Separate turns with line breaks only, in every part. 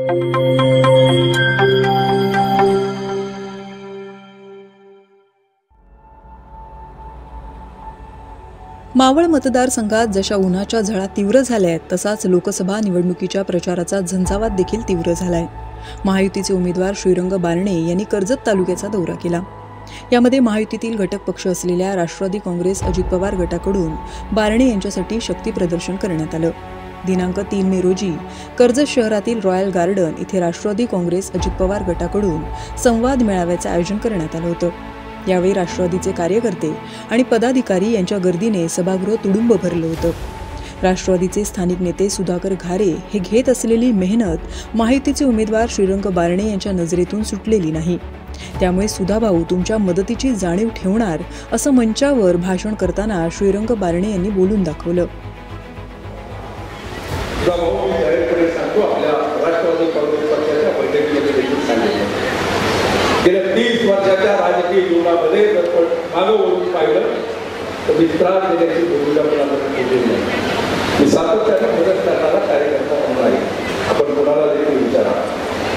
मावळ मतदारसंघात जशा उन्हाच्या झळा तीव्र झाल्या आहेत तसाच लोकसभा निवडणुकीच्या प्रचाराचा झंझावात देखील तीव्र झालाय। महायुतीचे उमेदवार श्रीरंग बारणे यांनी कर्जत तालुक्याचा दौरा केला। यामध्ये महायुतीतील घटक पक्ष असलेल्या राष्ट्रवादी काँग्रेस अजित पवार गटाकडून बारणे यांच्यासाठी शक्ती प्रदर्शन करण्यात आलं। दिनांक 3 मे रोजी कर्जत शहरातील रॉयल गार्डन इथे राष्ट्रवादी काँग्रेस अजित पवार गटाकडून संवाद मेळाव्याचे आयोजन करण्यात आलं होतं। यावेळी राष्ट्रवादीचे कार्यकर्ते आणि पदाधिकारी यांच्या गर्दीने सभागृह तुडुंब भरलं होतं। राष्ट्रवादीचे स्थानिक नेते सुधाकर घारे हे घेत असलेली मेहनत महायुतीचे उमेदवार श्रीरंग बारणे यांच्या नजरेतून सुटलेली नाही। त्यामुळे सुधाभाऊ तुमच्या मदतीची जाणीव ठेवणार असं मंचावर भाषण करताना श्रीरंग बारणे यांनी बोलून दाखवलं।
गेल्या 30 वर्षाच्या राजकीय जीवनामध्ये जर मागं वळून पाहिलं तर मी त्रास देण्याची भूमिका आपण केलेली नाही। मी सातत्याने मदत करणारा कार्यकर्ता म्हणून आहे। आपण कोणाला देखील विचारा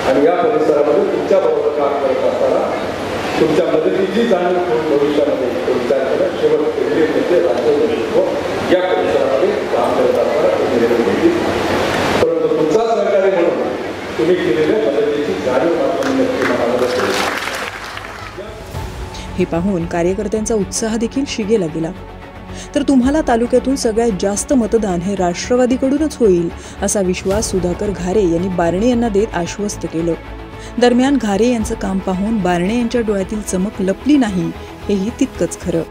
आणि या परिसरामध्ये तुमच्या बरोबर काम करत असताना तुमच्या मदतीची जाणीव ठेवून भविष्यामध्ये तो विचार करा। शेवट केंद्रीय नेते राज्य या परिसरामध्ये काम करत असताना तो निर्णय घेतील, परंतु तुमचा सहकारी म्हणून तुम्ही केलेल्या मदतीची जाणीव आपण नक्की मनामध्ये ठेवू।
हे पाहून कार्यकर्त्यांचा उत्साह देखील शिगेला गेला। तर तुम्हाला तालुक्यातून सगळ्यात जास्त मतदान हे राष्ट्रवादीकडूनच होईल असा विश्वास सुधाकर घारे यांनी बारणे यांना देत आश्वस्त केलं। दरम्यान घारे यांचं काम पाहून बारणे यांच्या डोळ्यातील चमक लपली नाही हेही तितकंच खरं।